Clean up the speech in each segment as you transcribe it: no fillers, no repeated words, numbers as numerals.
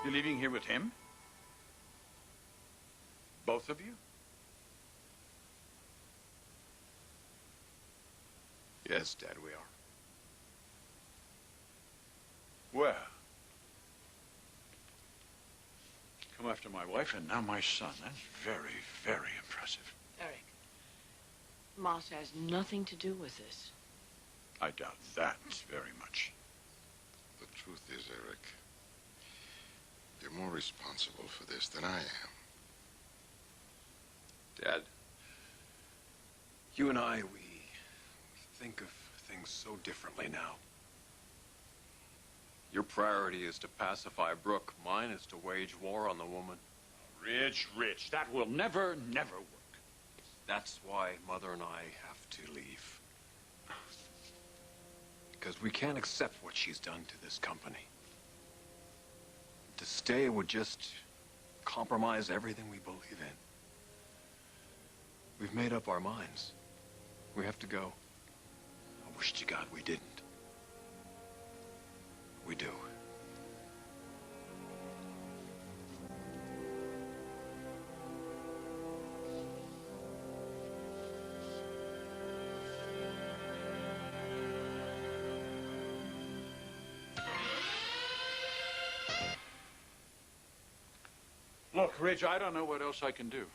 You're leaving here with him? Both of you? Yes, Dad, we are. Well. Come after my wife and now my son. That's very, very impressive. Eric, Moss has nothing to do with this. I doubt that very much. The truth is, Eric, you're more responsible for this than I am. Dad, you and I, we think of things so differently now. Your priority is to pacify Brooke. Mine is to wage war on the woman. Rich, that will never, never work. That's why Mother and I have to leave. Because we can't accept what she's done to this company. To stay would just compromise everything we believe in. We've made up our minds. We have to go. I wish to God we didn't. We do. Look, Ridge, I don't know what else I can do.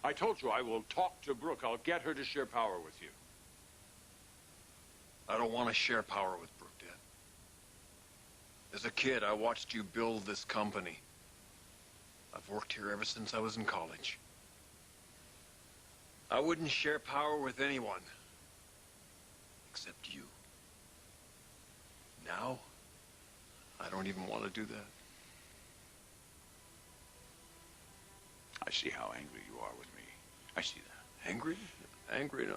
I told you I will talk to Brooke. I'll get her to share power with you. I don't want to share power with Brooke, Dad. As a kid, I watched you build this company. I've worked here ever since I was in college. I wouldn't share power with anyone. Except you. Now, I don't even want to do that. I see how angry you are with me. I see that. Angry? Angry?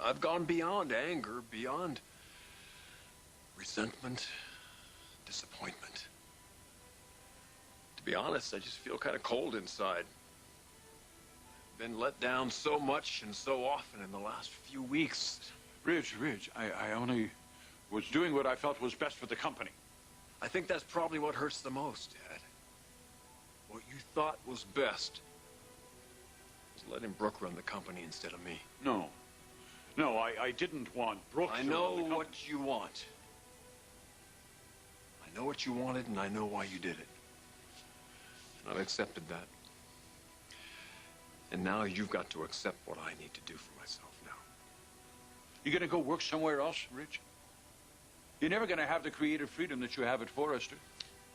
I've gone beyond anger, beyond resentment, disappointment. To be honest, I just feel kind of cold inside. Been let down so much and so often in the last few weeks. Ridge, I only was doing what I felt was best for the company. I think that's probably what hurts the most, Dad. What you thought was best was letting Brooke run the company instead of me. No, I didn't want Brooke I to know run the company. what you want. I know what you wanted, and I know why you did it. And I've accepted that. And now you've got to accept what I need to do for myself now. You gonna go work somewhere else, Rich? You're never gonna have the creative freedom that you have at Forrester.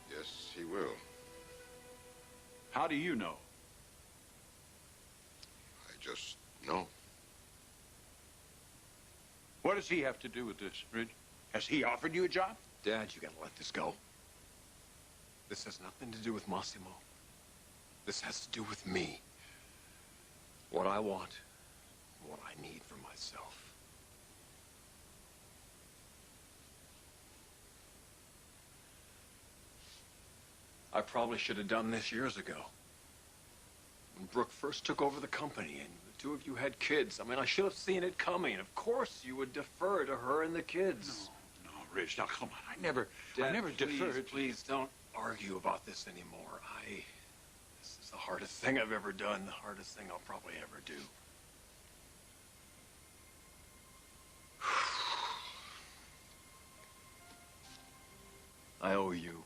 Yes, he will. How do you know? I just know. What does he have to do with this, Ridge? Has he offered you a job? Dad, you gotta let this go. This has nothing to do with Massimo. This has to do with me. What I want, what I need for myself. I probably should have done this years ago. When Brooke first took over the company and the two of you had kids. I mean, I should have seen it coming. Of course you would defer to her and the kids. No, Ridge, now come on. I never Dad, deferred. Please don't argue about this anymore. This is the hardest thing I've ever done, the hardest thing I'll probably ever do. I owe you.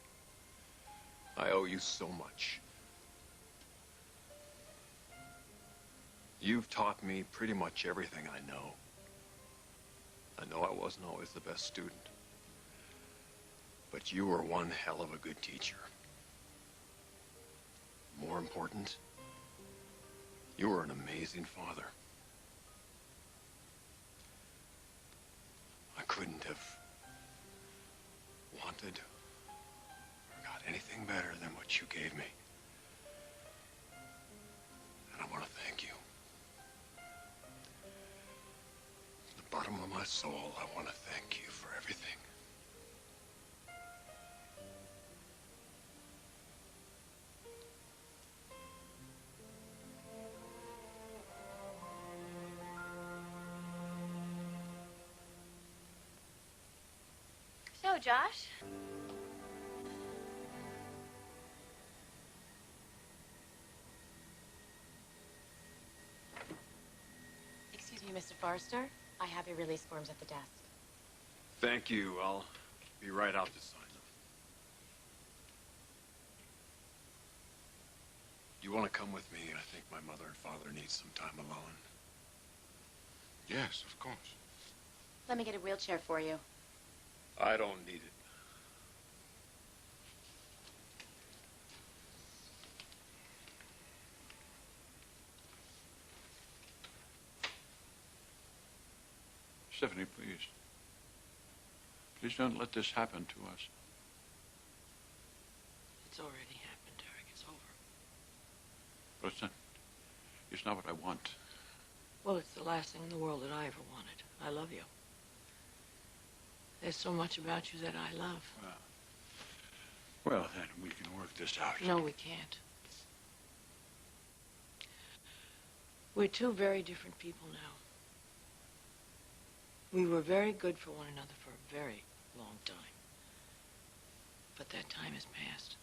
I owe you so much. You've taught me pretty much everything I know. I know I wasn't always the best student. But you were one hell of a good teacher. More important, you were an amazing father. I couldn't have wanted or got anything better than what you gave me. And I want to thank you. From the bottom of my soul, I want to thank you for everything. So, Josh, Mr. Forrester, I have your release forms at the desk. Thank you. I'll be right out to sign them. You want to come with me? I think my mother and father need some time alone. Yes, of course. Let me get a wheelchair for you. I don't need it. Stephanie, please. Please don't let this happen to us. It's already happened, Eric. It's over. But it's not what I want. Well, it's the last thing in the world that I ever wanted. I love you. There's so much about you that I love. Well, then we can work this out. No, we can't. We're two very different people now. We were very good for one another for a very long time. But that time has passed.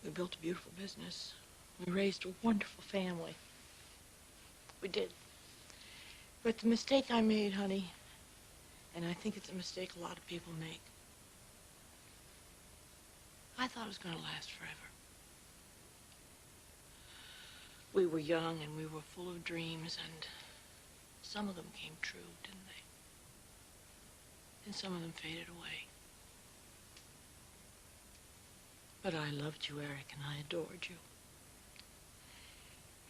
We built a beautiful business. We raised a wonderful family. We did. But the mistake I made, honey, and I think it's a mistake a lot of people make, I thought it was going to last forever. We were young and we were full of dreams, and some of them came true, didn't they? And some of them faded away. But I loved you, Eric, and I adored you.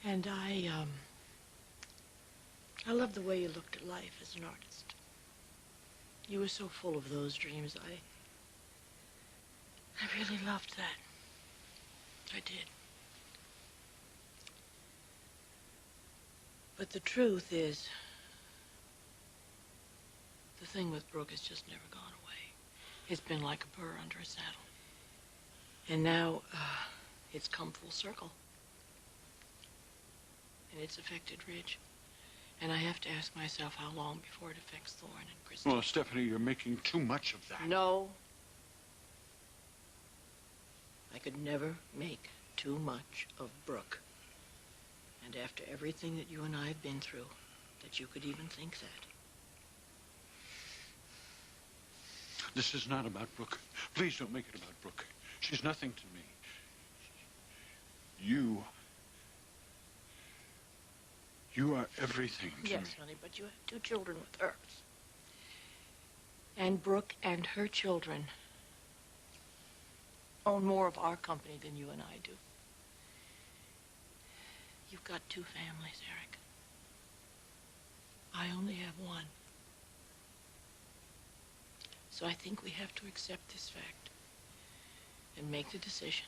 And I loved the way you looked at life as an artist. You were so full of those dreams. I really loved that. I did. But the truth is, the thing with Brooke has just never gone away. It's been like a burr under a saddle. And now, it's come full circle. And it's affected Ridge. And I have to ask myself how long before it affects Thorne and Christy. Well, Stephanie, you're making too much of that. No. I could never make too much of Brooke. And after everything that you and I have been through, that you could even think that. This is not about Brooke. Please don't make it about Brooke. She's nothing to me. You are everything to me. Yes, honey, but you have two children with her. And Brooke and her children own more of our company than you and I do. You've got two families, Eric. I only have one. So I think we have to accept this fact and make the decision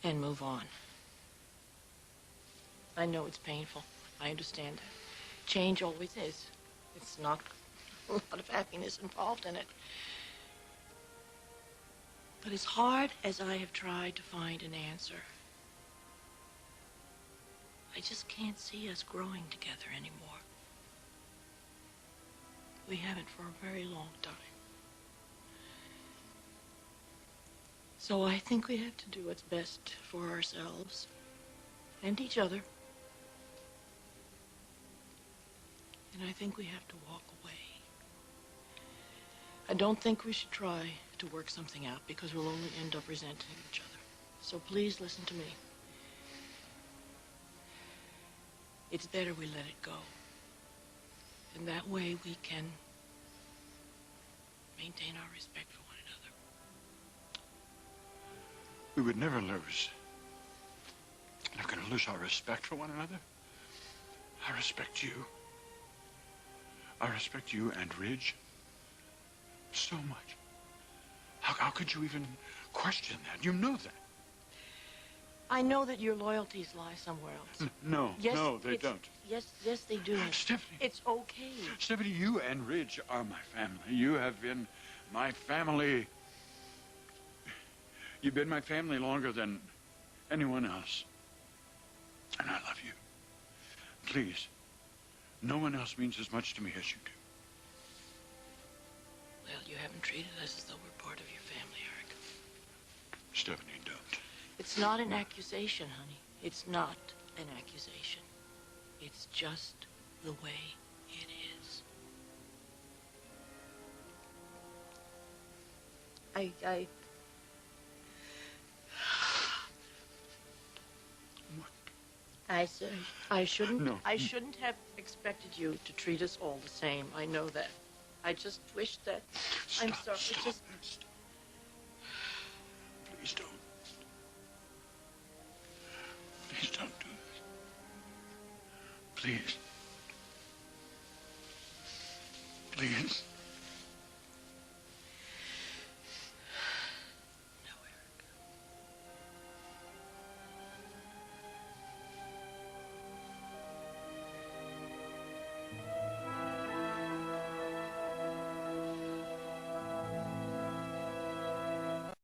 and move on. I know it's painful. I understand that. Change always is. It's not a lot of happiness involved in it. But as hard as I have tried to find an answer, I just can't see us growing together anymore. We haven't for a very long time. So I think we have to do what's best for ourselves and each other. And I think we have to walk away. I don't think we should try to work something out because we'll only end up resenting each other. So please listen to me. It's better we let it go. And that way we can maintain our respect for one another. We would never lose. We're not going to lose our respect for one another. I respect you. I respect you and Ridge so much. How could you even question that? You know that. I know that your loyalties lie somewhere else. No, Yes, no, they it's- don't. Yes, they do. Stephanie. It's okay. Stephanie, you and Ridge are my family. You have been my family. You've been my family longer than anyone else. And I love you. Please, no one else means as much to me as you do. Well, you haven't treated us as though we're part of your family, Eric. Stephanie, don't. It's not an accusation, honey. It's not an accusation. It's just the way it is. I said I shouldn't. No. I shouldn't have expected you to treat us all the same. I know that. I just wish that. I'm sorry. Stop. It's just. Stop. Please don't. Please don't do this. Please. Please.